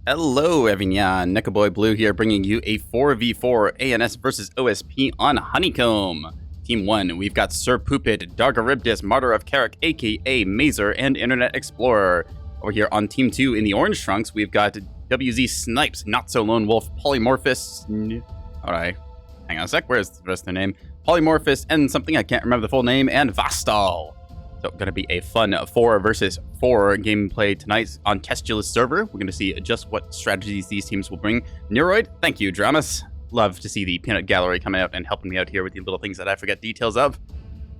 Hello, everyone. Nekoboy Blue here, bringing you a 4v4 ANS versus OSP on Honeycomb. Team 1, we've got Sir Poopit, Dargaribdis, Martyr of Carrick, aka Mazer, and Internet Explorer. Over here on Team 2, in the orange trunks, we've got WZ Snipes, Not So Lone Wolf, Polymorphous. Alright, hang on a sec, where's the rest of their name? Polymorphous, and something I can't remember the full name, and Vastal. So, going to be a fun 4 versus 4 gameplay tonight on TESTULOUS server. We're going to see just what strategies these teams will bring. Neuroid, thank you, Dramas. Love to see the peanut gallery coming out and helping me out here with the little things that I forget details of.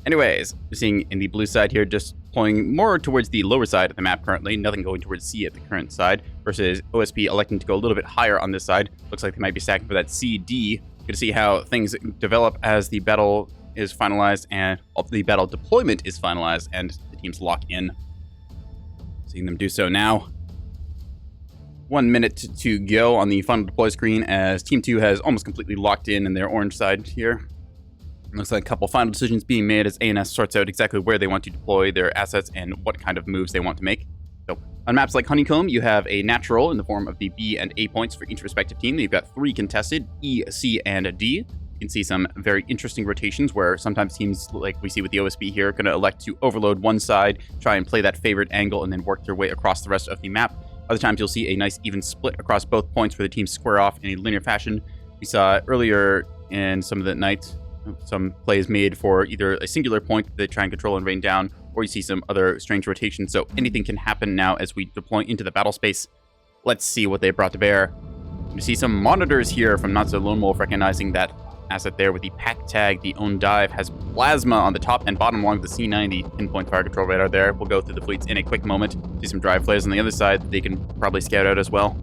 Anyways, we're seeing in the blue side here, just pulling more towards the lower side of the map currently. Nothing going towards C at the current side, versus OSP electing to go a little bit higher on this side. Looks like they might be stacking for that CD. Good to see how things develop as the battle is finalized and the battle deployment is finalized and the teams lock in. Seeing them do so now. 1 minute to go on the final deploy screen as Team 2 has almost completely locked in their orange side here. Looks like a couple final decisions being made as ANS sorts out exactly where they want to deploy their assets and what kind of moves they want to make. So on maps like Honeycomb, you have a natural in the form of the B and A points for each respective team. You've got 3 contested, E, C, and D. You can see some very interesting rotations where sometimes teams, like we see with the OSP here, are going to elect to overload one side, try and play that favored angle, and then work their way across the rest of the map. Other times you'll see a nice even split across both points where the teams square off in a linear fashion. We saw earlier in some of the night, some plays made for either a singular point that they try and control and rain down, or you see some other strange rotations. So anything can happen now as we deploy into the battle space. Let's see what they brought to bear. You see some monitors here from Not So Lone Wolf, recognizing that asset there with the pack tag. The own dive has plasma on the top and bottom along with the C90 pinpoint fire control radar there. We'll go through the fleets in a quick moment. See some drive flares on the other side that they can probably scout out as well.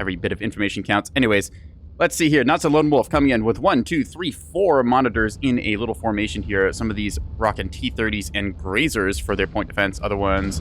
Every bit of information counts. Anyways, let's see here. Not So Lone Wolf coming in with 1, 2, 3, 4 monitors in a little formation here. Some of these rocking T30s and grazers for their point defense. Other ones,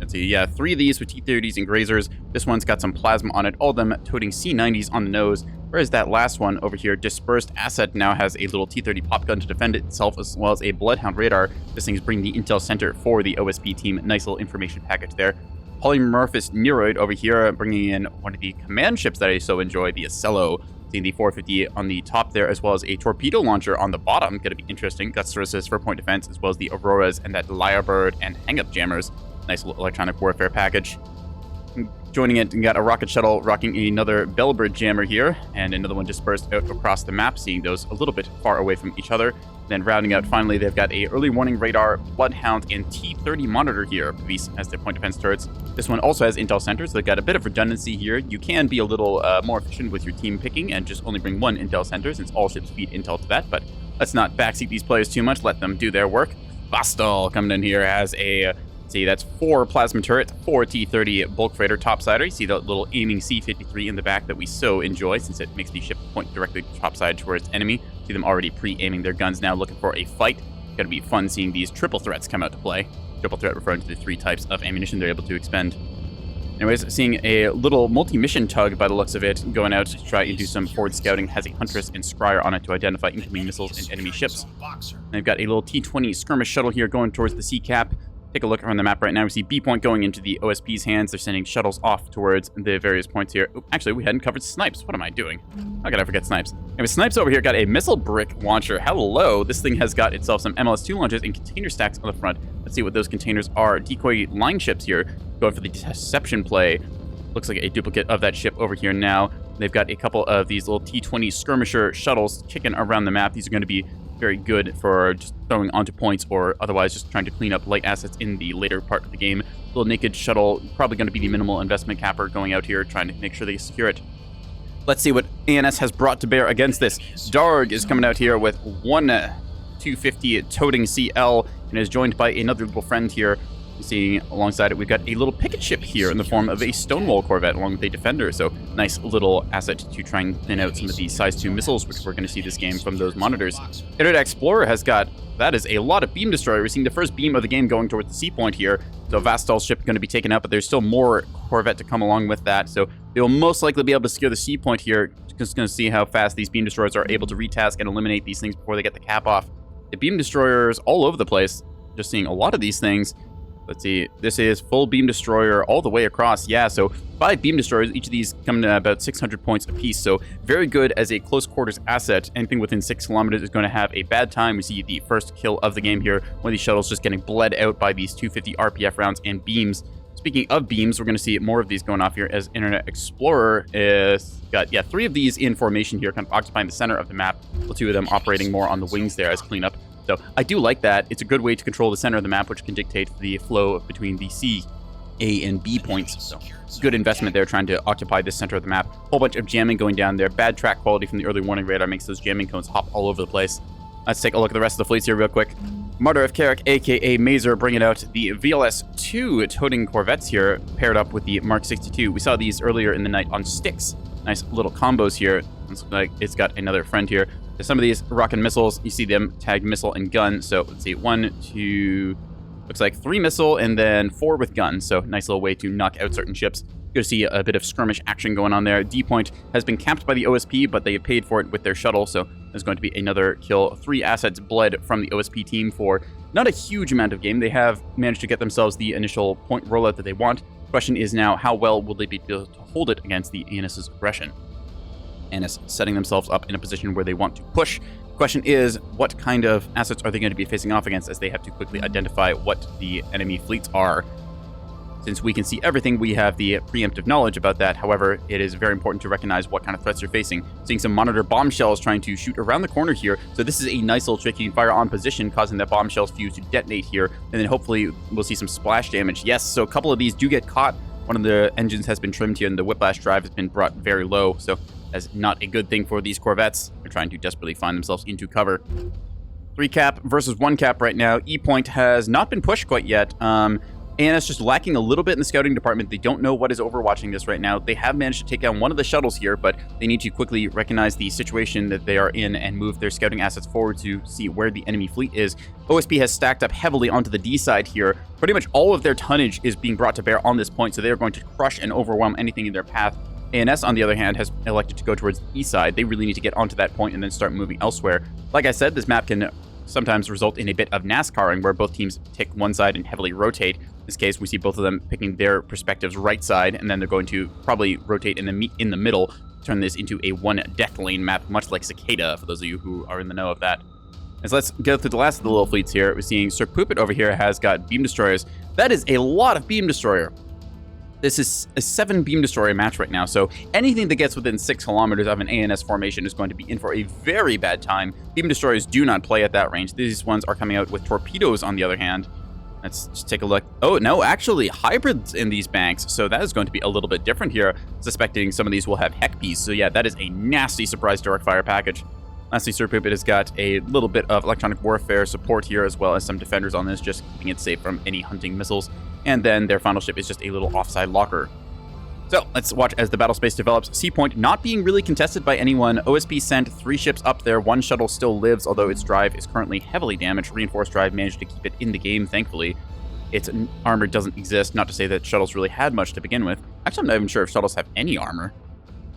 let's see, yeah, 3 of these with T30s and grazers. This one's got some plasma on it, all of them toting C90s on the nose. Whereas that last one over here, Dispersed Asset, now has a little T30 pop gun to defend itself, as well as a Bloodhound radar. This thing's bringing the intel center for the OSP team. Nice little information package there. Polymorphous Neuroid over here, bringing in one of the command ships that I so enjoy, the Acello. Seeing the 450 on the top there, as well as a torpedo launcher on the bottom. Going to be interesting. Got sources for point defense, as well as the Auroras and that Lyrebird and hang-up jammers. Nice little electronic warfare package. Joining it, we got a rocket shuttle rocking another Bellbird jammer here, and another one dispersed out across the map, seeing those a little bit far away from each other. Then rounding out, finally, they've got a early warning radar, Bloodhound, and T30 monitor here, these as their point defense turrets. This one also has intel centers, so they've got a bit of redundancy here. You can be a little more efficient with your team picking and just only bring 1 intel center, since all ships feed intel to that, but let's not backseat these players too much, let them do their work. Vastal coming in here has a... See, that's 4 plasma turret, 4 T30 bulk freighter topsider. You see the little aiming C-53 in the back that we so enjoy, since it makes the ship point directly topside towards enemy. See them already pre-aiming their guns now, looking for a fight. Gonna be fun seeing these triple threats come out to play. Triple threat referring to the 3 types of ammunition they're able to expend. Anyways, seeing a little multi-mission tug by the looks of it, going out to try and do some forward scouting. Has a Huntress and Scryer on it to identify incoming missiles and enemy ships. And they've got a little T-20 skirmish shuttle here going towards the C-cap. Take a look around the map right now. We see B point going into the OSP's hands. They're sending shuttles off towards the various points here. Oop, actually, we hadn't covered Snipes. What am I doing? How could I forget Snipes? Anyway, Snipes over here got a missile brick launcher. Hello. This thing has got itself some MLS-2 launches and container stacks on the front. Let's see what those containers are. Decoy line ships here. Going for the deception play. Looks like a duplicate of that ship over here now. They've got a couple of these little T-20 skirmisher shuttles kicking around the map. These are going to be very good for just throwing onto points or otherwise just trying to clean up light assets in the later part of the game. Little naked shuttle, probably going to be the minimal investment capper going out here, trying to make sure they secure it. Let's see what ANS has brought to bear against this. Darg is coming out here with 1 250 toting CL and is joined by another little friend here. Seeing alongside it, we've got a little picket ship here in the form of a Stonewall Corvette along with a Defender. So nice little asset to try and thin out some of these size 2 missiles, which we're going to see this game from those monitors. Internet Explorer has got, that is a lot of beam destroyer. We're seeing the first beam of the game going towards the C point here. So Vastal's ship going to be taken out, but there's still more Corvette to come along with that. So they'll most likely be able to secure the C point here. Just going to see how fast these beam destroyers are able to retask and eliminate these things before they get the cap off. The beam destroyers all over the place. Just seeing a lot of these things. Let's see. This is full beam destroyer all the way across. Yeah, so 5 beam destroyers. Each of these come to about 600 points apiece. So very good as a close quarters asset. Anything within 6 kilometers is going to have a bad time. We see the first kill of the game here. One of these shuttles just getting bled out by these 250 RPF rounds and beams. Speaking of beams, we're going to see more of these going off here as Internet Explorer is got, 3 of these in formation here, kind of occupying the center of the map, with 2 of them operating more on the wings there as cleanup. So I do like that. It's a good way to control the center of the map, which can dictate the flow between the C, A, and B points. So good investment there trying to occupy this center of the map. Whole bunch of jamming going down there. Bad track quality from the early warning radar makes those jamming cones hop all over the place. Let's take a look at the rest of the fleets here real quick. Martyr of Carrick, aka Mazer, bringing out the VLS-2 toting corvettes here, paired up with the Mark 62. We saw these earlier in the night on sticks. Nice little combos here. Looks like it's got another friend here. Some of these rocket missiles, you see them tagged missile and gun. So let's see, 1, 2, looks like 3 missile and then 4 with gun. So nice little way to knock out certain ships. Good to see a bit of skirmish action going on there. D point has been capped by the OSP, but they have paid for it with their shuttle. So there's going to be another kill. 3 assets bled from the OSP team for not a huge amount of game. They have managed to get themselves the initial point rollout that they want. Question is now, how well will they be able to hold it against the ANS's aggression? ANS setting themselves up in a position where they want to push. Question is, what kind of assets are they going to be facing off against, as they have to quickly identify what the enemy fleets are? Since we can see everything, we have the preemptive knowledge about that. However, it is very important to recognize what kind of threats you're facing. Seeing some monitor bombshells trying to shoot around the corner here. So this is a nice little trick. You can fire on position, causing that bombshell's fuse to detonate here. And then hopefully we'll see some splash damage. Yes, so a couple of these do get caught. One of the engines has been trimmed here, and the whiplash drive has been brought very low. So that's not a good thing for these corvettes. They're trying to desperately find themselves into cover. 3 cap versus 1 cap right now. E point has not been pushed quite yet. ANS just lacking a little bit in the scouting department. They don't know what is overwatching this right now. They have managed to take down one of the shuttles here, but they need to quickly recognize the situation that they are in and move their scouting assets forward to see where the enemy fleet is. OSP has stacked up heavily onto the D side here. Pretty much all of their tonnage is being brought to bear on this point, so they are going to crush and overwhelm anything in their path. ANS, on the other hand, has elected to go towards the E side. They really need to get onto that point and then start moving elsewhere. Like I said, this map can sometimes result in a bit of NASCARing, where both teams take one side and heavily rotate. In this case, we see both of them picking their perspectives right side, and then they're going to probably rotate in the middle, turn this into a 1 death lane map, much like Cicada, for those of you who are in the know of that. So let's go through the last of the little fleets here. We're seeing Sir Poopit over here has got beam destroyers. That is a lot of beam destroyer. This is a 7 beam destroyer match right now, so anything that gets within 6 kilometers of an ANS formation is going to be in for a very bad time. Beam destroyers do not play at that range. These ones are coming out with torpedoes, on the other hand. Let's just take a look. Oh, no, actually, hybrids in these banks, so that is going to be a little bit different here. Suspecting some of these will have HEC-Ps, so yeah, that is a nasty surprise direct fire package. Lastly, Sir Poopit has got a little bit of electronic warfare support here, as well as some defenders on this, just keeping it safe from any hunting missiles. And then their final ship is just a little offside locker. So let's watch as the battle space develops. C point not being really contested by anyone. OSP sent 3 ships up there. 1 shuttle still lives, although its drive is currently heavily damaged. Reinforced drive managed to keep it in the game, thankfully. Its armor doesn't exist, not to say that shuttles really had much to begin with. Actually, I'm not even sure if shuttles have any armor.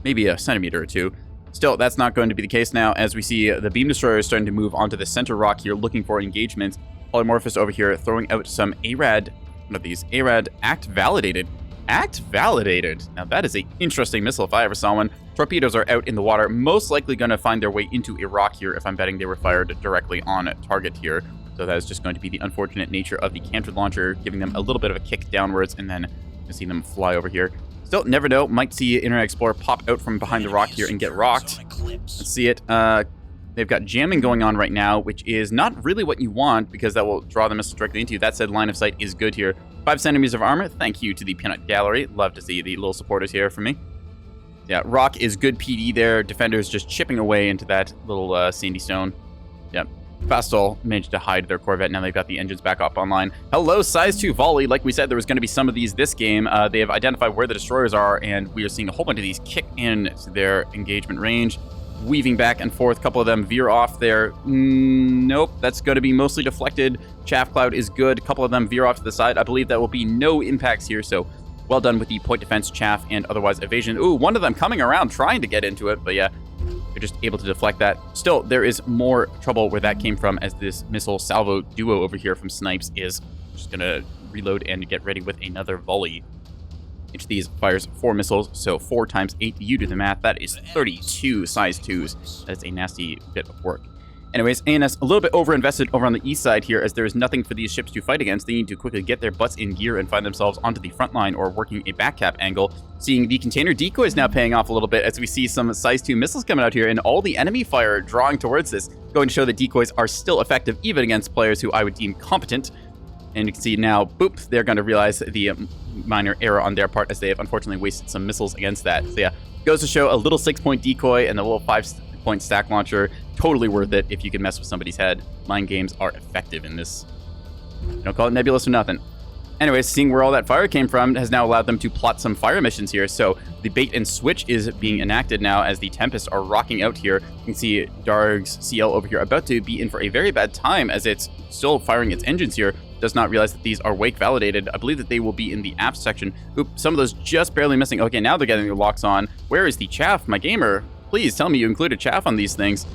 Maybe a centimeter or 2. Still, that's not going to be the case now, as we see the beam destroyers starting to move onto the center rock here, looking for engagement. Polymorphous over here throwing out some ARAD, one of these, ARAD Act Validated. Act Validated. Now that is an interesting missile if I ever saw one. Torpedoes are out in the water, most likely going to find their way into a rock here, if I'm betting they were fired directly on target here. So that is just going to be the unfortunate nature of the canted launcher, giving them a little bit of a kick downwards, and then you see them fly over here. Still, never know. Might see Internet Explorer pop out from behind the rock here and get rocked. Let's see it. They've got jamming going on right now, which is not really what you want, because that will draw the missile directly into you. That said, line of sight is good here. 5 centimeters of armor. Thank you to the peanut gallery. Love to see the little supporters here for me. Yeah, rock is good PD there. Defenders just chipping away into that little sandy stone. Yeah. Fastall managed to hide their Corvette. Now they've got the engines back up online. Hello, size 2 volley. Like we said, there was going to be some of these this game. They have identified where the destroyers are, and we are seeing a whole bunch of these kick into their engagement range, weaving back and forth. A couple of them veer off there. Nope, that's going to be mostly deflected. Chaff cloud is good. A couple of them veer off to the side. I believe that will be no impacts here, so well done with the point defense, Chaff, and otherwise evasion. Ooh, one of them coming around trying to get into it, but yeah, they're just able to deflect that. Still, there is more trouble where that came from, as this missile salvo duo over here from Snipes is just going to reload and get ready with another volley. Each of these fires 4 missiles, so 4 times 8, you do the math, that is 32 size 2s. That is a nasty bit of work. Anyways, ANS a little bit over-invested over on the east side here, as there is nothing for these ships to fight against. They need to quickly get their butts in gear and find themselves onto the front line or working a back cap angle. Seeing the container decoys now paying off a little bit as we see some size 2 missiles coming out here and all the enemy fire drawing towards this, going to show that decoys are still effective even against players who I would deem competent. And you can see now, boop, they're going to realize the minor error on their part as they have unfortunately wasted some missiles against that. So yeah, goes to show a little 6-point decoy and a little 5-point stack launcher. Totally worth it if you can mess with somebody's head. Mind games are effective in this. Don't call it Nebulous or nothing. Anyways, seeing where all that fire came from has now allowed them to plot some fire missions here. So the bait and switch is being enacted now as the Tempests are rocking out here. You can see Darg's CL over here about to be in for a very bad time as it's still firing its engines here. Does not realize that these are wake validated. I believe that they will be in the apps section. Oop, some of those just barely missing. Okay, now they're getting their locks on. Where is the chaff, my gamer? Please tell me you included chaff on these things.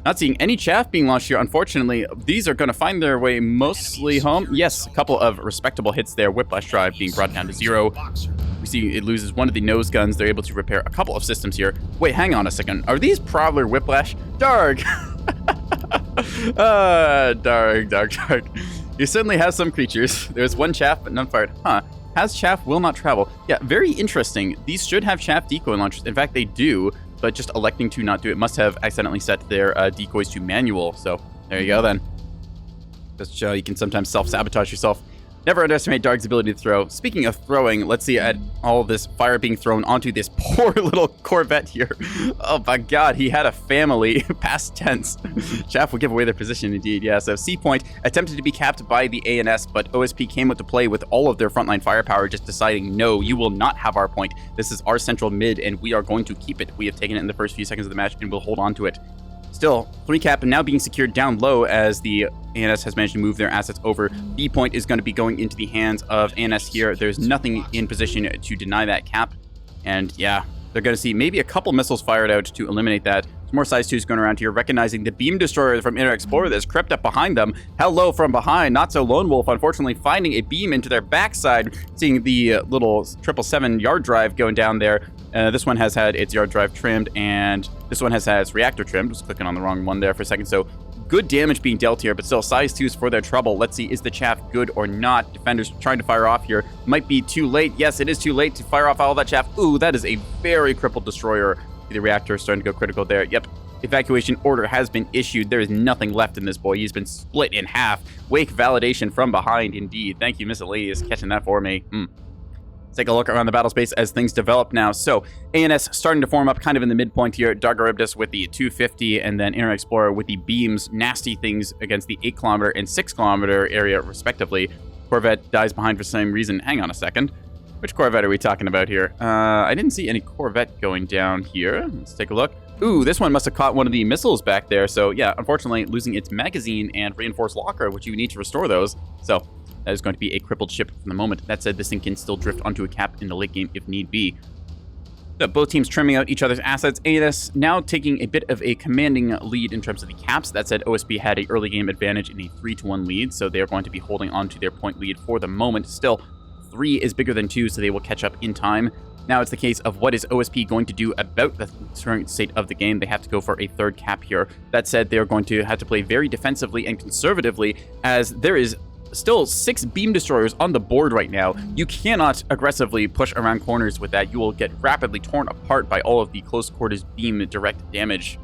Not seeing any chaff being launched here, unfortunately. These are going to find their way mostly home. Yes, a couple of respectable hits there. Whiplash drive being brought down to 0. We see it loses one of the nose guns. They're able to repair a couple of systems here. Wait, hang on a second. Are these Prowler Whiplash? Darg! Darg. You certainly have some creatures. There's one chaff, but none fired. Huh. Has chaff will not travel. Yeah, very interesting. These should have chaff decoy launchers. In fact, they do, but just electing to not do it must have accidentally set their decoys to manual. So there you go then. Just show you can sometimes self-sabotage yourself. Never underestimate Darg's ability to throw. Speaking of throwing, let's see at all this fire being thrown onto this poor little Corvette here. Oh my god, he had a family. Past tense. Chaff will give away their position indeed. Yeah, so C point attempted to be capped by the ANS, but OSP came out to play with all of their frontline firepower, just deciding, no, you will not have our point. This is our central mid, and we are going to keep it. We have taken it in the first few seconds of the match, and we'll hold on to it. Still, 3 cap now being secured down low as the ANS has managed to move their assets over. B point is going to be going into the hands of ANS here. There's nothing in position to deny that cap. And yeah, they're going to see maybe a couple missiles fired out to eliminate that. Some more size 2s going around here, recognizing the beam destroyer from Inner Explorer that's crept up behind them. Hello from behind, not so Lone Wolf, unfortunately finding a beam into their backside, seeing the little 777 yard drive going down there. This one has had its yard drive trimmed, and this one has had its reactor trimmed. Just clicking on the wrong one there for a second. So good damage being dealt here, but still size 2s for their trouble. Let's see, is the chaff good or not? Defenders trying to fire off here. Might be too late. Yes, it is too late to fire off all that chaff. Ooh, that is a very crippled destroyer. The reactor is starting to go critical there. Yep. Evacuation order has been issued. There is nothing left in this boy. He's been split in half. Wake validation from behind, indeed. Thank you, Miss Elise, catching that for me. Let's take a look around the battle space as things develop now. So ANS starting to form up kind of in the midpoint here. Dargaribdus with the 250 and then Inner Explorer with the beams. Nasty things against the 8-kilometer and 6-kilometer area respectively. Corvette dies behind for the same reason. Hang on a second. Which Corvette are we talking about here? I didn't see any Corvette going down here. Let's take a look. Ooh, this one must have caught one of the missiles back there. So yeah, unfortunately losing its magazine and reinforced locker, which you need to restore those. So that is going to be a crippled ship for the moment. That said, this thing can still drift onto a cap in the late game if need be. So both teams trimming out each other's assets. ANS now taking a bit of a commanding lead in terms of the caps. That said, OSP had an early game advantage in a 3-1 lead, so they are going to be holding on to their point lead for the moment. Still, 3 is bigger than 2, so they will catch up in time. Now it's the case of what is OSP going to do about the current state of the game. They have to go for a 3rd cap here. That said, they're going to have to play very defensively and conservatively, as there is still 6 beam destroyers on the board right now. You cannot aggressively push around corners with that. You will get rapidly torn apart by all of the close quarters beam direct damage.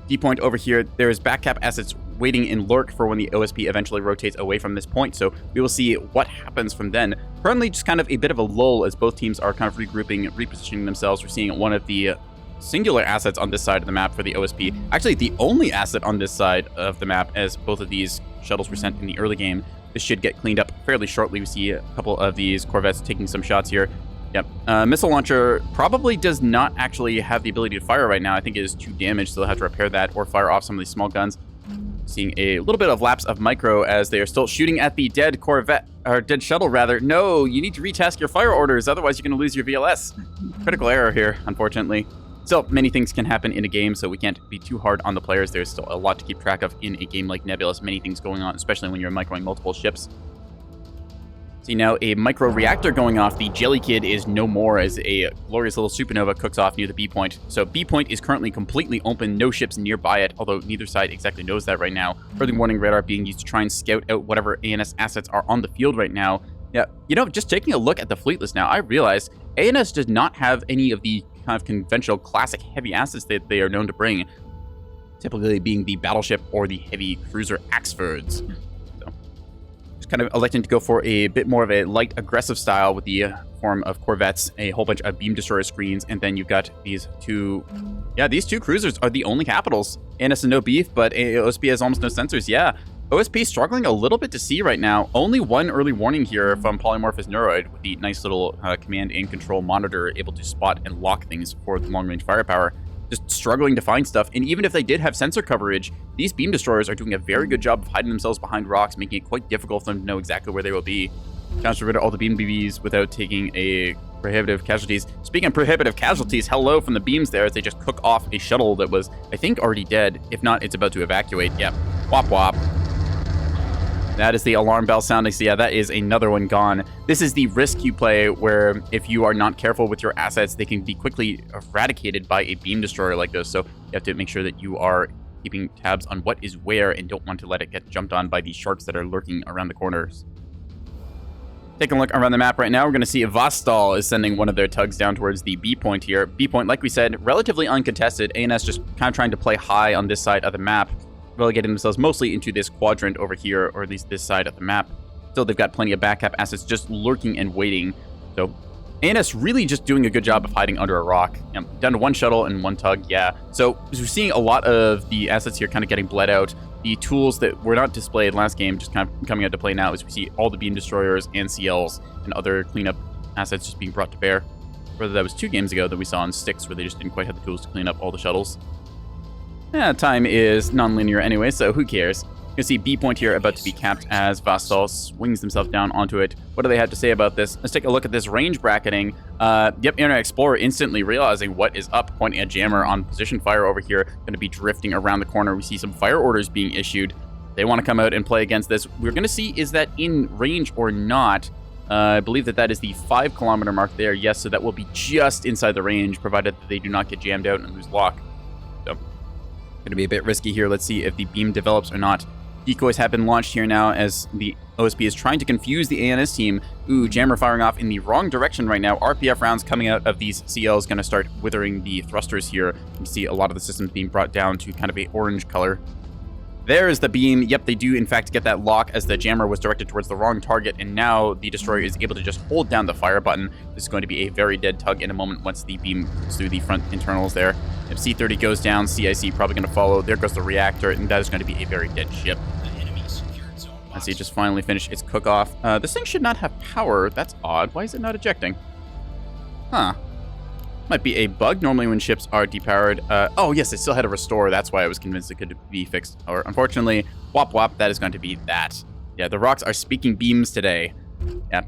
D-point over here, there's back-cap assets waiting in lurk for when the OSP eventually rotates away from this point, so we will see what happens from then. Currently just kind of a bit of a lull as both teams are kind of regrouping, repositioning themselves. We're seeing one of the singular assets on this side of the map for the OSP. Actually, the only asset on this side of the map, as both of these shuttles were sent in the early game. This should get cleaned up fairly shortly. We see a couple of these Corvettes taking some shots here. Yep. Missile launcher probably does not actually have the ability to fire right now. I think it is too damaged, so they'll have to repair that or fire off some of these small guns. Seeing a little bit of lapse of micro as they are still shooting at the dead Corvette, or dead shuttle rather. No, you need to retask your fire orders, otherwise you're going to lose your VLS. Critical error here, unfortunately. Still, many things can happen in a game, so we can't be too hard on the players. There's still a lot to keep track of in a game like Nebulous. Many things going on, especially when you're microing multiple ships. See now a micro reactor going off. The Jelly Kid is no more as a glorious little supernova cooks off near the B point. So B point is currently completely open, no ships nearby it, although neither side exactly knows that right now. Early warning radar being used to try and scout out whatever ANS assets are on the field right now. Yeah, you know, just taking a look at the fleet list now, I realized ANS does not have any of the kind of conventional classic heavy assets that they are known to bring, typically being the battleship or the heavy cruiser Axfords. Kind of electing to go for a bit more of a light aggressive style with the form of corvettes, a whole bunch of beam destroyer screens, and then you've got these two cruisers are the only capitals. ANS and no beef, but OSP has almost no sensors. Yeah, OSP struggling a little bit to see right now. Only one early warning here from Polymorphous Neuroid with the nice little command and control monitor able to spot and lock things for the long range firepower. Just struggling to find stuff, and even if they did have sensor coverage, these beam destroyers are doing a very good job of hiding themselves behind rocks, making it quite difficult for them to know exactly where they will be. Transfer rid of all the beam BBs without taking a prohibitive casualties. Speaking of prohibitive casualties, hello from the beams there as they just cook off a shuttle that was, I think, already dead. If not, it's about to evacuate. Yep. Wop wop. That is the alarm bell sounding. So yeah, that is another one gone. This is the risk you play where if you are not careful with your assets, they can be quickly eradicated by a beam destroyer like this. So you have to make sure that you are keeping tabs on what is where and don't want to let it get jumped on by these sharks that are lurking around the corners. Taking a look around the map right now, we're going to see Vostal is sending one of their tugs down towards the B point here. B point, like we said, relatively uncontested. ANS just kind of trying to play high on this side of the map, relegating themselves mostly into this quadrant over here, or at least this side of the map. Still, they've got plenty of backup assets just lurking and waiting. So ANS really just doing a good job of hiding under a rock. Down to one shuttle and one tug, yeah. So we're seeing a lot of the assets here kind of getting bled out. The tools that were not displayed last game just kind of coming out to play now as we see all the beam destroyers and CLs and other cleanup assets just being brought to bear. Whether that was 2 games ago that we saw on Styx where they just didn't quite have the tools to clean up all the shuttles. Time is non-linear anyway, so who cares? You can see B point here about to be capped as Vostal swings himself down onto it. What do they have to say about this? Let's take a look at this range bracketing. Yep, Internet Explorer instantly realizing what is up, pointing a jammer on position fire over here. Going to be drifting around the corner. We see some fire orders being issued. They want to come out and play against this. We're going to see, is that in range or not? I believe that is the 5 kilometer mark there. Yes, so that will be just inside the range, provided that they do not get jammed out and lose lock. So, going to be a bit risky here. Let's see if the beam develops or not. Decoys have been launched here now as the OSP is trying to confuse the ANS team. Ooh, jammer firing off in the wrong direction right now. RPF rounds coming out of these CLs going to start withering the thrusters here. You can see a lot of the systems being brought down to kind of a orange color. There is the beam. Yep, they do in fact get that lock as the jammer was directed towards the wrong target, and now the destroyer is able to just hold down the fire button. This is going to be a very dead tug in a moment once the beam goes through the front internals there. If C-30 goes down, CIC probably going to follow. There goes the reactor, and that is going to be a very dead ship. As he just finally finished its cook-off. This thing should not have power. That's odd. Why is it not ejecting? Huh. Might be a bug normally when ships are depowered. Oh, yes, it still had a restore. That's why I was convinced it could be fixed. Or, unfortunately, wop wop, that is going to be that. Yeah, the rocks are speaking beams today. Yeah.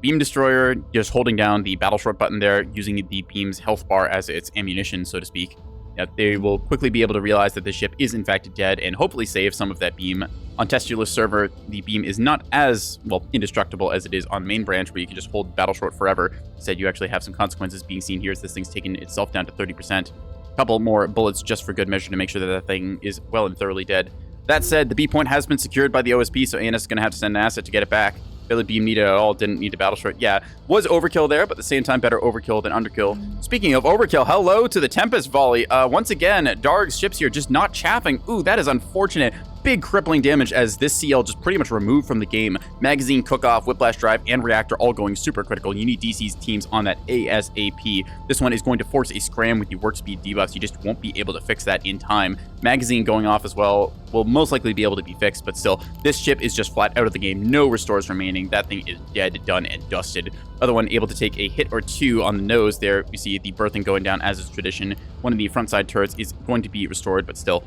Beam destroyer, just holding down the battle short button there, using the beam's health bar as its ammunition, so to speak. Yeah, they will quickly be able to realize that the ship is in fact dead and hopefully save some of that beam. On TESTULOUS server, the beam is not as, well, indestructible as it is on main branch, where you can just hold battle short forever. Instead, you actually have some consequences being seen here as this thing's taken itself down to 30%. A couple more bullets just for good measure to make sure that that thing is well and thoroughly dead. That said, the B point has been secured by the OSP, so ANS is going to have to send an asset to get it back. Barely beam needed at all, didn't need a battle short. Yeah, was overkill there, but at the same time, better overkill than underkill. Speaking of overkill, hello to the Tempest volley. Once again, Darg's ships here just not chaffing. Ooh, that is unfortunate. Big crippling damage as this CL just pretty much removed from the game. Magazine, cook-off, whiplash drive, and reactor all going super critical. You need DC's teams on that ASAP. This one is going to force a scram with the work speed debuffs. You just won't be able to fix that in time. Magazine going off as well will most likely be able to be fixed, but still, this ship is just flat out of the game. No restores remaining. That thing is dead, done, and dusted. Other one able to take a hit or two on the nose there. You see the berthing going down as is tradition. One of the front side turrets is going to be restored, but still,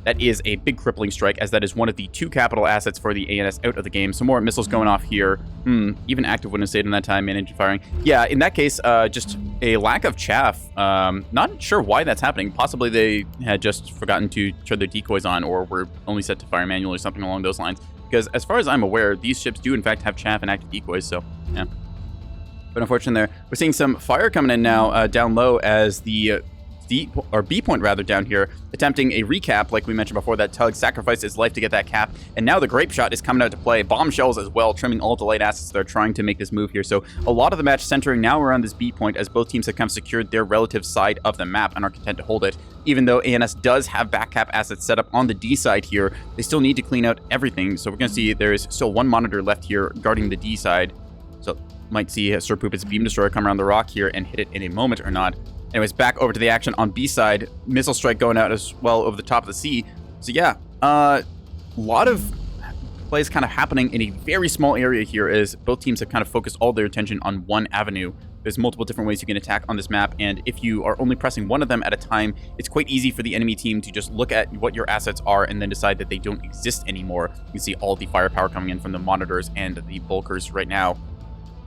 that is a big crippling strike, as that is one of the 2 capital assets for the ANS out of the game. Some more missiles going off here. Even active wouldn't have stayed in that time, managed firing. Yeah, in that case, just a lack of chaff. Not sure why that's happening. Possibly they had just forgotten to turn their decoys on, or were only set to fire manual or something along those lines. because as far as I'm aware, these ships do in fact have chaff and active decoys, so yeah. But unfortunately there, we're seeing some fire coming in now down low as the B point rather down here, attempting a recap like we mentioned before. That Tug sacrificed his life to get that cap, and now the grape shot is coming out to play. Bombshells as well, trimming all the light assets that are trying to make this move here. So a lot of the match centering now around this B point as both teams have kind of secured their relative side of the map and are content to hold it. Even though ANS does have back cap assets set up on the D side here, they still need to clean out everything. So we're going to see there's still one monitor left here guarding the D side. So might see Sir Poopit's Beam Destroyer come around the rock here and hit it in a moment or not. Anyways, back over to the action on B side. Missile strike going out as well over the top of the sea. So yeah, a lot of plays kind of happening in a very small area here as both teams have kind of focused all their attention on one avenue. There's multiple different ways you can attack on this map, and if you are only pressing one of them at a time, it's quite easy for the enemy team to just look at what your assets are and then decide that they don't exist anymore. You can see all the firepower coming in from the monitors and the bulkers right now.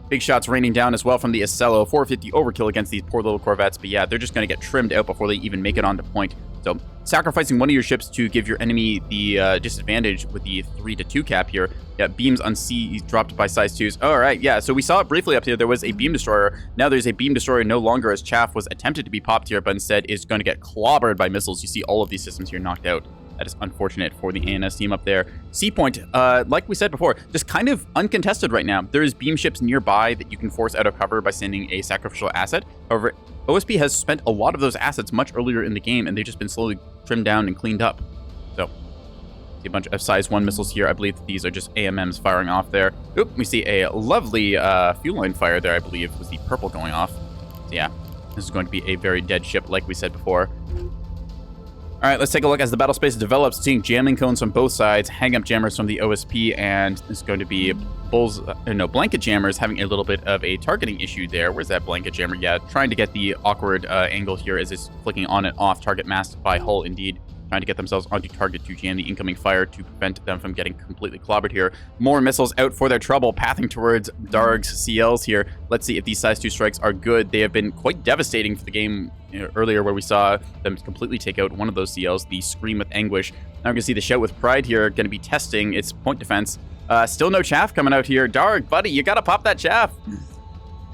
Big shots raining down as well from the Ocello. 450 overkill against these poor little corvettes. But yeah, they're just going to get trimmed out before they even make it onto point. So sacrificing one of your ships to give your enemy the disadvantage with the 3-2 cap here. Yeah, beams on C dropped by size 2s. All right, yeah, so we saw it briefly up here. There was a beam destroyer. Now there's a beam destroyer no longer, as Chaff was attempted to be popped here, but instead is going to get clobbered by missiles. You see all of these systems here knocked out. That is unfortunate for the ANS team up there. C point, like we said before, just kind of uncontested right now. There is beam ships nearby that you can force out of cover by sending a sacrificial asset. However, OSP has spent a lot of those assets much earlier in the game, and they've just been slowly trimmed down and cleaned up. So, see a bunch of size 1 missiles here. I believe that these are just AMMs firing off there. Oop, we see a lovely fuel line fire there, I believe, was the purple going off. So yeah, this is going to be a very dead ship, like we said before. All right, let's take a look as the battle space develops, seeing jamming cones from both sides, hang-up jammers from the OSP, and there's going to be blanket jammers having a little bit of a targeting issue there. Where's that blanket jammer? Yeah, trying to get the awkward angle here as it's flicking on and off, target masked by hull indeed. Trying to get themselves onto target to jam the incoming fire to prevent them from getting completely clobbered here. More missiles out for their trouble, pathing towards Darg's CLs here. Let's see if these size 2 strikes are good. They have been quite devastating for the game earlier, where we saw them completely take out one of those CLs, the Scream with Anguish. Now we're going to see the Shout with Pride here, going to be testing its point defense. Still no chaff coming out here. Darg, buddy, you got to pop that chaff.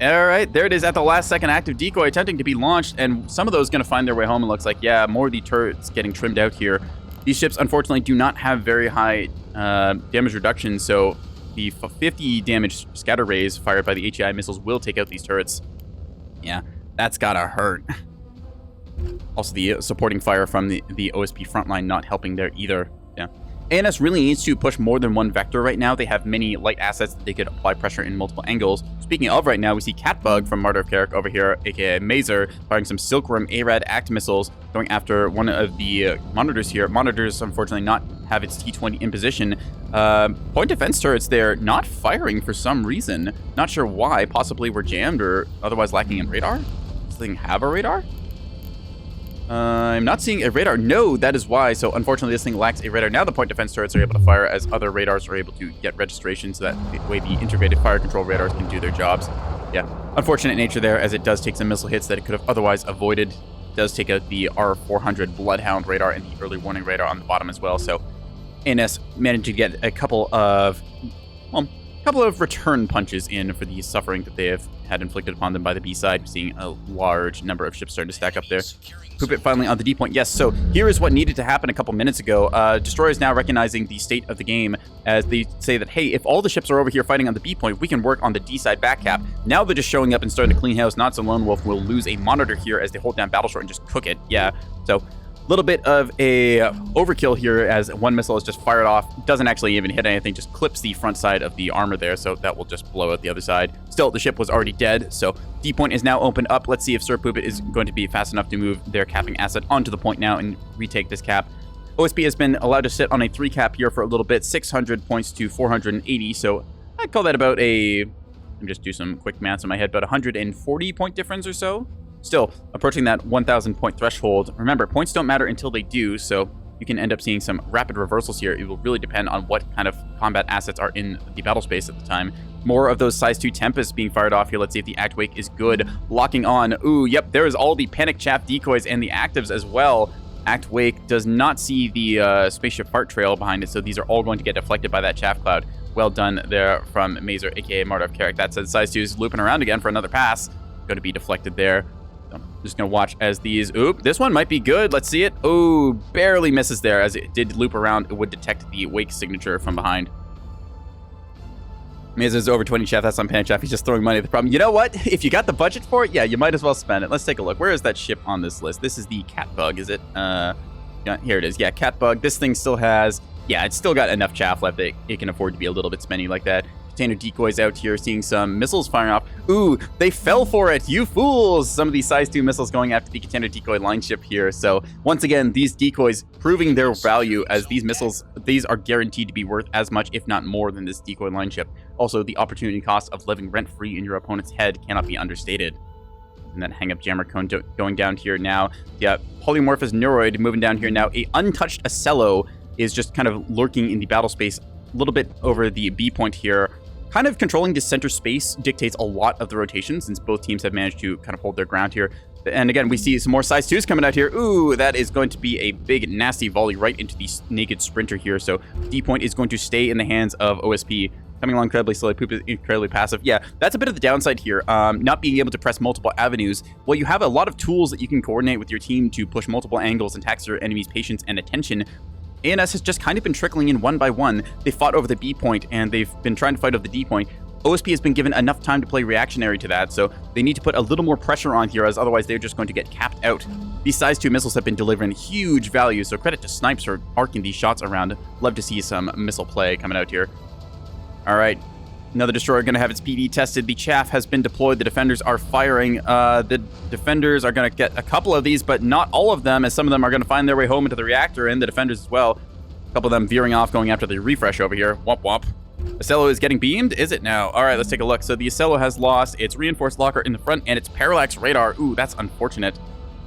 All right, there it is at the last second, active decoy attempting to be launched, and some of those going to find their way home. It looks like, yeah, more of the turrets getting trimmed out here. These ships, unfortunately, do not have very high damage reduction, so the 50 damage scatter rays fired by the HEI missiles will take out these turrets. Yeah, that's gotta hurt. Also, the supporting fire from the OSP frontline not helping there either. Yeah. ANS really needs to push more than one vector right now. They have many light assets that they could apply pressure in multiple angles. Speaking of right now, we see Catbug from Martyr of Carrick over here, aka Mazer, firing some Silkworm ARAD ACT missiles, going after one of the monitors here. Monitors, unfortunately, not have its T-20 in position. Point defense turrets there not firing for some reason. Not sure why. Possibly were jammed or otherwise lacking in radar. Does this thing have a radar? I'm not seeing a radar. No, that is why. So unfortunately, this thing lacks a radar. Now the point defense turrets are able to fire as other radars are able to get registration, so that the way the integrated fire control radars can do their jobs. Yeah, unfortunate nature there, as it does take some missile hits that it could have otherwise avoided. It does take out the R400 Bloodhound radar and the early warning radar on the bottom as well. So ANS managed to get a couple of return punches in for the suffering that they have had inflicted upon them by the B side. We're seeing a large number of ships starting to stack up there. Poopit finally on the D point. Yes, so here is what needed to happen a couple minutes ago. Destroyer is now recognizing the state of the game as they say that, hey, if all the ships are over here fighting on the B point, we can work on the D side back cap. Now they're just showing up and starting to clean house. Not so Lone Wolf will lose a monitor here as they hold down Battle Short and just cook it. Yeah, so little bit of a overkill here as one missile is just fired off. Doesn't actually even hit anything, just clips the front side of the armor there, so that will just blow out the other side. Still, the ship was already dead, so D point is now opened up. Let's see if Sir Poopit is going to be fast enough to move their capping asset onto the point now and retake this cap. OSP has been allowed to sit on a 3 cap here for a little bit, 600 points to 480, so I'd call that about a, let me just do some quick maths in my head, about 140 point difference or so. Still, approaching that 1,000 point threshold. Remember, points don't matter until they do, so you can end up seeing some rapid reversals here. It will really depend on what kind of combat assets are in the battle space at the time. More of those size 2 Tempests being fired off here. Let's see if the Act Wake is good. Locking on. Ooh, yep, there is all the Panic Chaff decoys and the actives as well. Act Wake does not see the spaceship fart trail behind it, so these are all going to get deflected by that chaff cloud. Well done there from Mazer, aka Martyr of Carrick. That said, Size 2 is looping around again for another pass. Going to be deflected there. I'm just going to watch as these... Oop, this one might be good. Let's see it. Oh, barely misses there. As it did loop around, it would detect the Wake signature from behind. Mazer's over 20 Chaff. That's on Pan Chaff. He's just throwing money at the problem. You know what? If you got the budget for it, yeah, you might as well spend it. Let's take a look. Where is that ship on this list? This is the Cat Bug, is it? Yeah, here it is. Yeah, Cat Bug. This thing still has... Yeah, it's still got enough chaff left that it can afford to be a little bit spenny like that. Container decoys out here, seeing some missiles firing off. Ooh, they fell for it, you fools! Some of these size 2 missiles going after the container decoy line ship here. So once again, these decoys proving their value, as these missiles, these are guaranteed to be worth as much, if not more, than this decoy line ship. Also, the opportunity cost of living rent-free in your opponent's head cannot be understated. And then hang-up jammer cone going down here now. Yeah, polymorphous neuroid moving down here now. A untouched Ocello is just kind of lurking in the battle space a little bit over the B point here. Kind of controlling the center space dictates a lot of the rotation, since both teams have managed to kind of hold their ground here. And again, we see some more size 2s coming out here. Ooh, that is going to be a big, nasty volley right into the naked sprinter here. So D point is going to stay in the hands of OSP. Coming along incredibly slowly, Poop is incredibly passive. Yeah, that's a bit of the downside here. Not being able to press multiple avenues. Well, you have a lot of tools that you can coordinate with your team to push multiple angles and tax your enemy's patience and attention. ANS has just kind of been trickling in one by one. They fought over the B point, and they've been trying to fight over the D point. OSP has been given enough time to play reactionary to that, so they need to put a little more pressure on here, as otherwise they're just going to get capped out. These size 2 missiles have been delivering huge value, so credit to Snipes for arcing these shots around. Love to see some missile play coming out here. All right. Another destroyer going to have its PD tested. The Chaff has been deployed. The defenders are firing. The defenders are going to get a couple of these, but not all of them, as some of them are going to find their way home into the reactor, and the defenders as well. A couple of them veering off, going after the refresh over here. Womp womp. Ocello is getting beamed? Is it now? All right, let's take a look. So the Ocello has lost its reinforced locker in the front and its parallax radar. Ooh, that's unfortunate.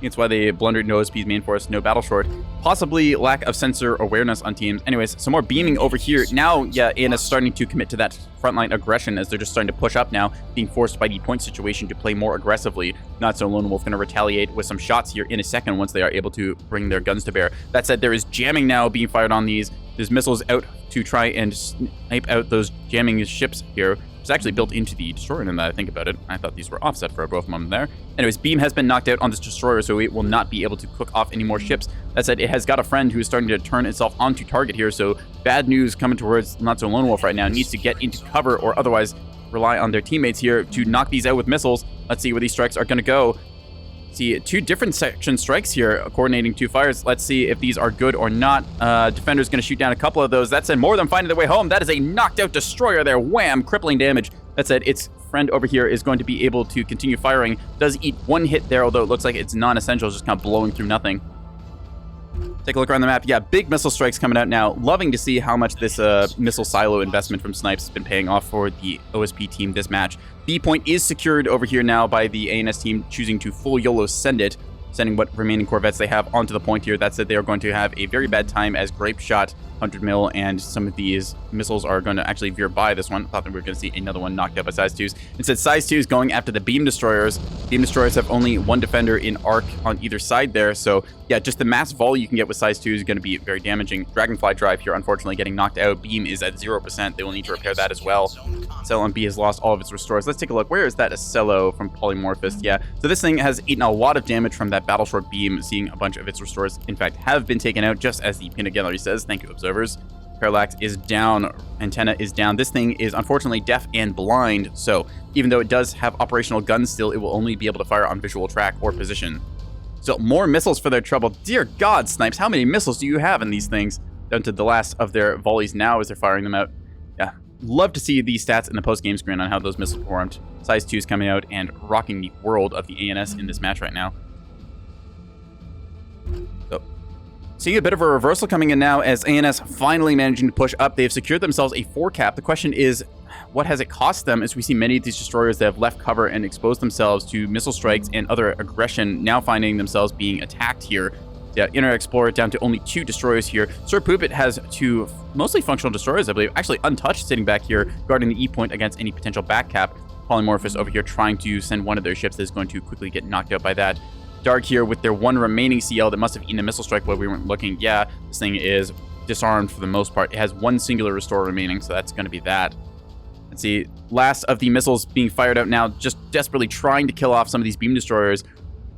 That's why they blundered into OSP's main force, no battle short. Possibly lack of sensor awareness on teams. Anyways, some more beaming over here. Now, yeah, ANS starting to commit to that frontline aggression, as they're just starting to push up now, being forced by the point situation to play more aggressively. Not so Lone Wolf going to retaliate with some shots here in a second once they are able to bring their guns to bear. That said, there is jamming now being fired on these. There's missiles out to try and snipe out those jamming ships here. It's actually built into the destroyer, now that I think about it. I thought these were offset for a brief moment there. Anyways, beam has been knocked out on this destroyer, so it will not be able to cook off any more ships. That said, it has got a friend who is starting to turn itself onto target here, so bad news coming towards Not So Lone Wolf right now. Needs to get into cover or otherwise rely on their teammates here to knock these out with missiles. Let's see where these strikes are going to go. See, 2 different section strikes here, coordinating 2 fires. Let's see if these are good or not. Defender's going to shoot down a couple of those. That said, more than finding their way home. That is a knocked out destroyer there. Wham! Crippling damage. That said, its friend over here is going to be able to continue firing. Does eat 1 hit there, although it looks like it's non-essential, just kind of blowing through nothing. Take a look around the map. Yeah, big missile strikes coming out now. Loving to see how much this missile silo investment from Snipes has been paying off for the OSP team this match. B point is secured over here now by the ANS team, choosing to full YOLO send it, sending what remaining corvettes they have onto the point here. That said, they are going to have a very bad time, as Grape Shot, 100 mil, and some of these missiles are going to actually veer by this one. I thought that we were going to see another one knocked out by size 2s. Instead, size 2s going after the beam destroyers. Beam destroyers have only 1 defender in arc on either side there, so yeah, just the mass volley you can get with size 2 is going to be very damaging. Dragonfly Drive here, unfortunately, getting knocked out. Beam is at 0%. They will need to repair that as well. Ocello on B has lost all of its restorers. Let's take a look. Where is that Ocello from Polymorphous? Yeah, so this thing has eaten a lot of damage from that battle short beam, seeing a bunch of its restorers, in fact, have been taken out, just as the peanut gallery says. Thank you, observers. Parallax is down. Antenna is down. This thing is unfortunately deaf and blind, so even though it does have operational guns still, it will only be able to fire on visual track or position. So more missiles for their trouble. Dear God, Snipes, how many missiles do you have in these things? Down to the last of their volleys now as they're firing them out. Yeah, love to see these stats in the post-game screen on how those missiles performed. Size 2's coming out and rocking the world of the ANS in this match right now. So, seeing a bit of a reversal coming in now as ANS finally managing to push up. They've secured themselves a 4 cap. The question is, what has it cost them, as we see many of these destroyers that have left cover and exposed themselves to missile strikes and other aggression now finding themselves being attacked here. Yeah, Inner Explorer down to only 2 destroyers here. Sir Poopit has 2 mostly functional destroyers, I believe, actually untouched, sitting back here guarding the E point against any potential back cap. Polymorphous over here trying to send one of their ships that is going to quickly get knocked out by that. Dark here with their one remaining CL that must have eaten a missile strike while we weren't looking. Yeah, this thing is disarmed for the most part. It has one singular restore remaining, so that's going to be that. Let's see, last of the missiles being fired out now, just desperately trying to kill off some of these beam destroyers.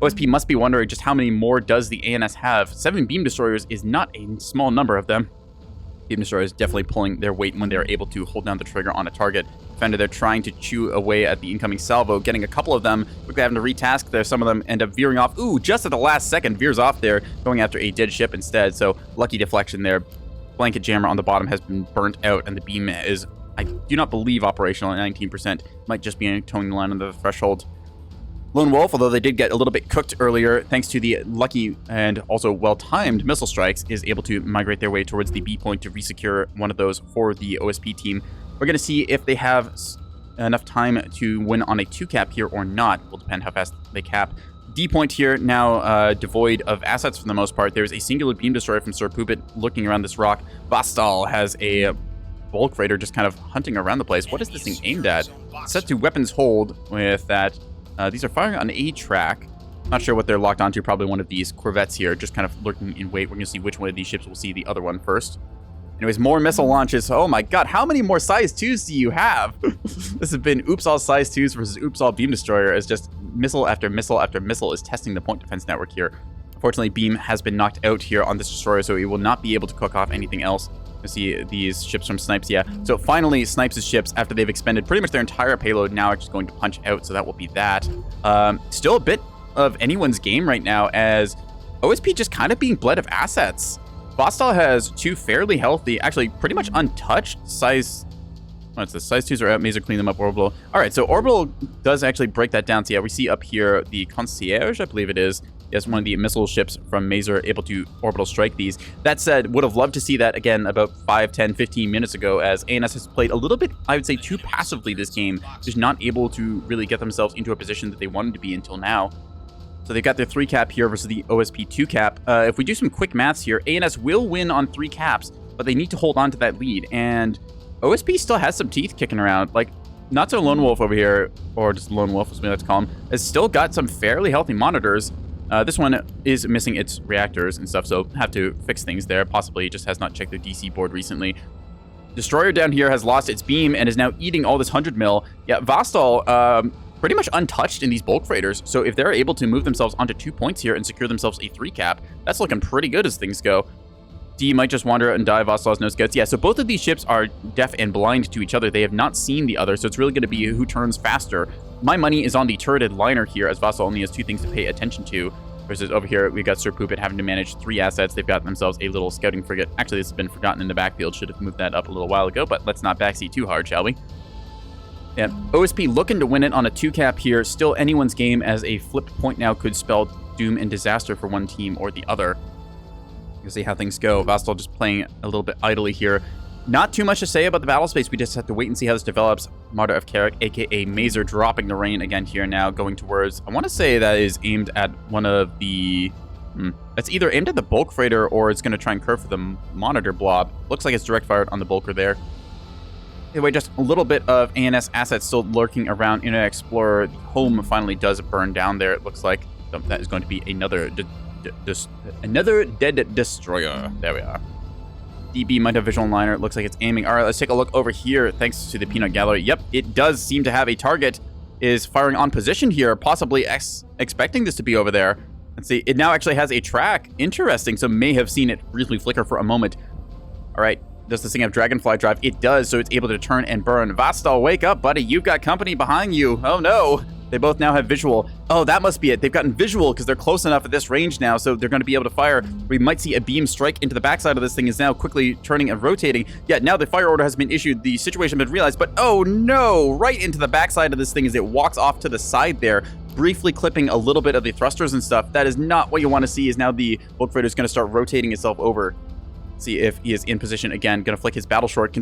OSP must be wondering just how many more does the ANS have. 7 beam destroyers is not a small number of them. Beam destroyers definitely pulling their weight when they're able to hold down the trigger on a target. Defender, they're trying to chew away at the incoming salvo, getting a couple of them, quickly having to retask there. Some of them end up veering off. Ooh, just at the last second, veers off there, going after a dead ship instead. So lucky deflection there. Blanket jammer on the bottom has been burnt out, and the beam is, I do not believe, operational at 19%. Might just be towing the line on the threshold. Lone Wolf, although they did get a little bit cooked earlier, thanks to the lucky and also well-timed missile strikes, is able to migrate their way towards the B point to resecure one of those for the OSP team. We're going to see if they have enough time to win on a 2-cap here or not. Will depend how fast they cap. D point here now devoid of assets for the most part. There's a singular beam destroyer from Sir Poopit looking around this rock. Vostal has a bulk freighter just kind of hunting around the place. What is this thing aimed at? Set to weapons hold with that. These are firing on a track. Not sure what they're locked onto. Probably one of these corvettes here, just kind of lurking in wait. We're going to see which one of these ships will see the other one first. Anyways, more missile launches. Oh my god, how many more size 2s do you have? This has been Oops All size 2s versus Oops All beam destroyer, as just missile after missile after missile is testing the point defense network here. Unfortunately, beam has been knocked out here on this destroyer, so it will not be able to cook off anything else. You see these ships from Snipes, yeah. So finally, Snipes' ships, after they've expended pretty much their entire payload, now are just going to punch out, so that will be that. Still a bit of anyone's game right now, as OSP just kind of being bled of assets. Vostal has 2 fairly healthy, actually pretty much untouched size. What's this? Size 2s are out. Mazer clean them up. Orbital. All right, so Orbital does actually break that down. So yeah, we see up here the Concierge, I believe it is. Yes, one of the missile ships from Mazer able to orbital strike these. That said, would have loved to see that again about 5, 10, 15 minutes ago, as ANS has played a little bit, I would say, too passively this game, just not able to really get themselves into a position that they wanted to be until now. So they've got their 3-cap here versus the OSP 2-cap. If we do some quick maths here, ANS will win on 3 caps, but they need to hold on to that lead. And OSP still has some teeth kicking around. Like, not so Lone Wolf over here, or just Lone Wolf as we like to call him, has still got some fairly healthy monitors. This one is missing its reactors and stuff, so have to fix things there. Possibly just has not checked their DC board recently. Destroyer down here has lost its beam and is now eating all this 100 mil. Yeah, Vostal, pretty much untouched in these bulk freighters. So if they're able to move themselves onto 2 points here and secure themselves a 3-cap, that's looking pretty good as things go. D might just wander out and die. Vostal has no scouts. Yeah, so both of these ships are deaf and blind to each other. They have not seen the other, so it's really going to be who turns faster. My money is on the turreted liner here, as Vostal only has 2 things to pay attention to. Versus over here, we got Sir Poopit having to manage 3 assets. They've got themselves a little scouting frigate. Actually, this has been forgotten in the backfield. Should have moved that up a little while ago, but let's not backseat too hard, shall we? Yeah, OSP looking to win it on a 2-cap here. Still anyone's game, as a flipped point now could spell doom and disaster for one team or the other. We'll see how things go. Vostal just playing a little bit idly here. Not too much to say about the battle space. We just have to wait and see how this develops. Martyr of Carrick, aka Mazer, dropping the rain again here now, going towards, I want to say that is aimed at one of the... That's either aimed at the bulk freighter or it's going to try and curve for the monitor blob. Looks like it's direct fired on the bulker there. Anyway, just a little bit of ANS assets still lurking around Internet Explorer. The home finally does burn down there, it looks like. So that is going to be another dead destroyer. There we are. DB might have visual liner. It looks like it's aiming. All right, let's take a look over here. Thanks to the peanut gallery. Yep, it does seem to have a target. Is firing on position here, possibly expecting this to be over there. Let's see. It now actually has a track. Interesting. So may have seen it briefly flicker for a moment. All right. Does this thing have Dragonfly Drive? It does, so it's able to turn and burn. Vostal, wake up, buddy. You've got company behind you. Oh, no. They both now have visual. Oh, that must be it. They've gotten visual because they're close enough at this range now, so they're going to be able to fire. We might see a beam strike into the backside of this thing. Is now quickly turning and rotating. Yeah, now the fire order has been issued. The situation has been realized, but oh, no. Right into the backside of this thing as it walks off to the side there, briefly clipping a little bit of the thrusters and stuff. That is not what you want to see, is now the bulk freighter is going to start rotating itself over. See if he is in position again. Gonna flick his battle short.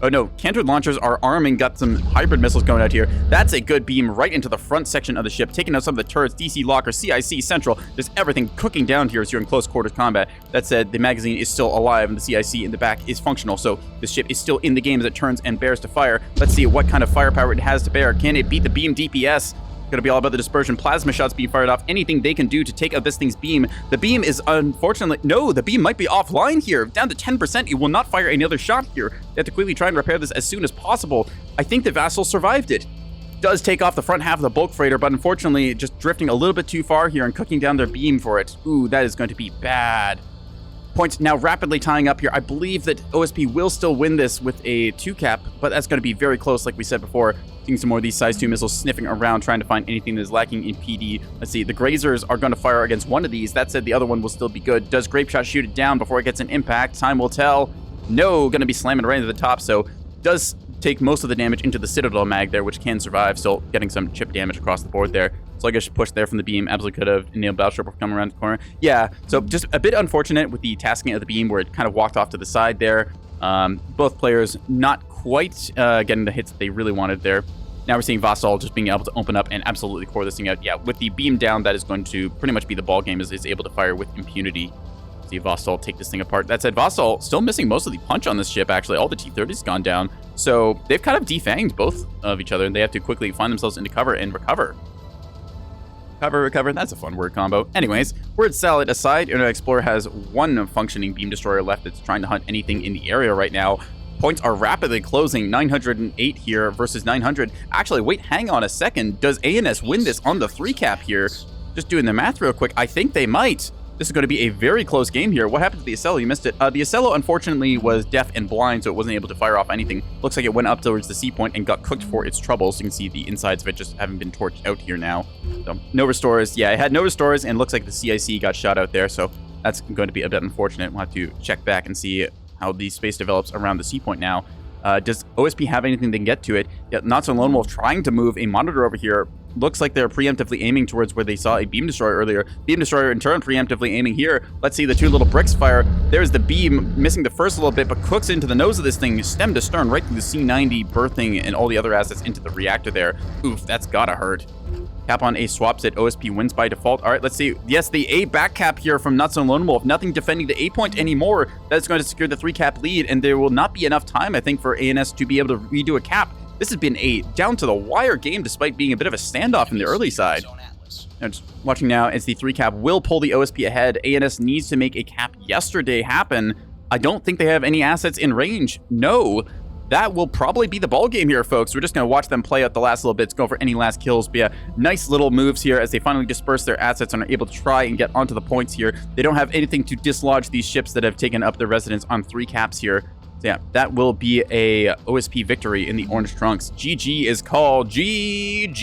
Oh no, cantered launchers are arming. Got some hybrid missiles going out here. That's a good beam right into the front section of the ship, taking out some of the turrets, DC locker, CIC central. Just everything cooking down here as you're in close quarters combat. That said, the magazine is still alive and the CIC in the back is functional, so the ship is still in the game as it turns and bears to fire. Let's see what kind of firepower it has to bear. Can it beat the beam DPS? Gonna be all about the dispersion. Plasma shots being fired off. Anything they can do to take out this thing's beam. The beam is unfortunately... No, the beam might be offline here. Down to 10%. It will not fire another shot here. They have to quickly try and repair this as soon as possible. I think the Vassal survived it. Does take off the front half of the bulk freighter, but unfortunately just drifting a little bit too far here and cooking down their beam for it. Ooh, that is going to be bad. Points now rapidly tying up here. I believe that OSP will still win this with a 2-cap, but that's going to be very close, like we said before. Seeing some more of these size 2 missiles sniffing around, trying to find anything that is lacking in PD. Let's see, the Grazers are going to fire against one of these. That said, the other one will still be good. Does Grape Shot shoot it down before it gets an impact? Time will tell. No, going to be slamming right into the top, so does take most of the damage into the Citadel mag there, which can survive, still getting some chip damage across the board there. Sluggish push there from the beam, absolutely could have enabled Battleship from coming around the corner. Yeah, so just a bit unfortunate with the tasking of the beam where it kind of walked off to the side there. Both players not quite getting the hits that they really wanted there. Now we're seeing Vassal just being able to open up and absolutely core this thing out. Yeah, with the beam down, that is going to pretty much be the ball game, as is able to fire with impunity. See Vassal take this thing apart. That said, Vassal still missing most of the punch on this ship, actually. All the T-30's gone down. So they've kind of defanged both of each other, and they have to quickly find themselves into cover and recover. Recover, that's a fun word combo. Anyways, word salad aside, Internet Explorer has one functioning beam destroyer left that's trying to hunt anything in the area right now. Points are rapidly closing, 908 here versus 900. Actually, wait, hang on a second. Does ANS win this on the 3-cap here? Just doing the math real quick, I think they might. This is going to be a very close game here. What happened to the Ocello? You missed it. The Ocello, unfortunately, was deaf and blind, so it wasn't able to fire off anything. Looks like it went up towards the C point and got cooked for its trouble. So you can see the insides of it just haven't been torched out here now. So no restores. Yeah, it had no restores, and looks like the CIC got shot out there. So that's going to be a bit unfortunate. We'll have to check back and see how the space develops around the C point now. Does OSP have anything they can get to it? Yeah, Not So Lone Wolf trying to move a monitor over here. Looks like they're preemptively aiming towards where they saw a beam destroyer earlier. Beam destroyer in turn preemptively aiming here. Let's see the two little bricks fire. There's the beam missing the first little bit, but cooks into the nose of this thing, stem to stern, right through the C90, berthing and all the other assets into the reactor there. Oof, that's gotta hurt. Cap on A swaps it. OSP wins by default. All right, let's see. Yes, the A back cap here from Not So Lone Wolf. Nothing defending the A point anymore. That's going to secure the 3-cap lead, and there will not be enough time, I think, for ANS to be able to redo a cap. This has been a down-to-the-wire game, despite being a bit of a standoff in the early side. Now, just watching now as the 3-cap will pull the OSP ahead. ANS needs to make a cap yesterday happen. I don't think they have any assets in range. No. That will probably be the ball game here, folks. We're just going to watch them play out the last little bits, go for any last kills. But yeah, nice little moves here as they finally disperse their assets and are able to try and get onto the points here. They don't have anything to dislodge these ships that have taken up their residence on 3 caps here. So yeah, that will be a OSP victory in the orange trunks. GG is called. GG.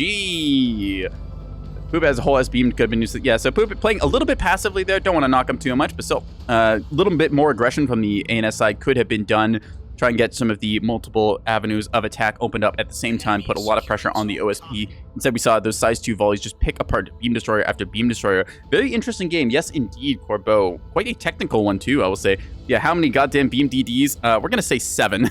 Poop as a whole has beamed, could have been used. Yeah, so Poop playing a little bit passively there. Don't want to knock him too much, but still, a little bit more aggression from the ANS side could have been done. Try and get some of the multiple avenues of attack opened up at the same time, put a lot of pressure on the OSP. Instead, we saw those size 2 volleys just pick apart beam destroyer after beam destroyer. Very interesting game. Yes, indeed, Corbeau. Quite a technical one, too, I will say. Yeah, how many goddamn beam DDs? We're going to say 7.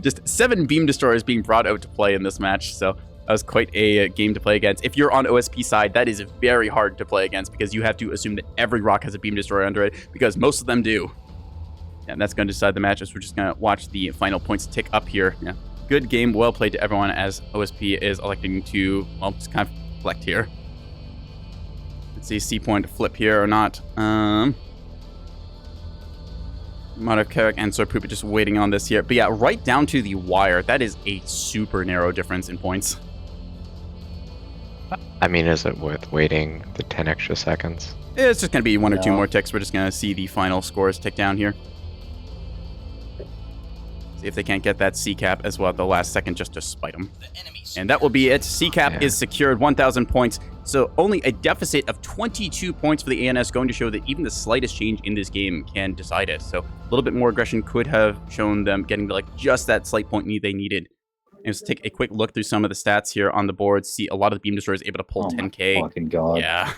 Just 7 beam destroyers being brought out to play in this match, so that was quite a game to play against. If you're on OSP side, that is very hard to play against because you have to assume that every rock has a beam destroyer under it, because most of them do. And that's going to decide the match, as we're just going to watch the final points tick up here. Yeah, good game, well played to everyone, as OSP is electing to, well, just kind of collect here. Let's see, C point flip here or not. Mother of Carrick and Sir Poop just waiting on this here. But yeah, right down to the wire. That is a super narrow difference in points. I mean, is it worth waiting the 10 extra seconds? It's just going to be 1 or 2 more ticks. We're just going to see the final scores tick down here. See if they can't get that C-cap as well at the last second just to spite them. And that will be it. C-cap is secured, 1,000 points. So only a deficit of 22 points for the ANS, going to show that even the slightest change in this game can decide it. So a little bit more aggression could have shown them getting like just that slight point they needed. And let's take a quick look through some of the stats here on the board. See a lot of the beam destroyers able to pull 10k. My fucking God. Yeah.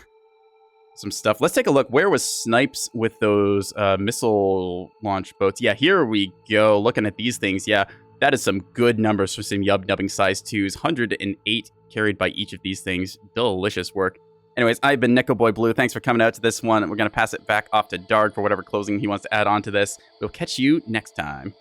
Some stuff. Let's take a look. Where was Snipes with those missile launch boats? Yeah, here we go. Looking at these things. Yeah, that is some good numbers for some yub-nubbing size 2s. 108 carried by each of these things. Delicious work. Anyways, I've been Nekoboy Blue. Thanks for coming out to this one. We're going to pass it back off to Darg for whatever closing he wants to add on to this. We'll catch you next time.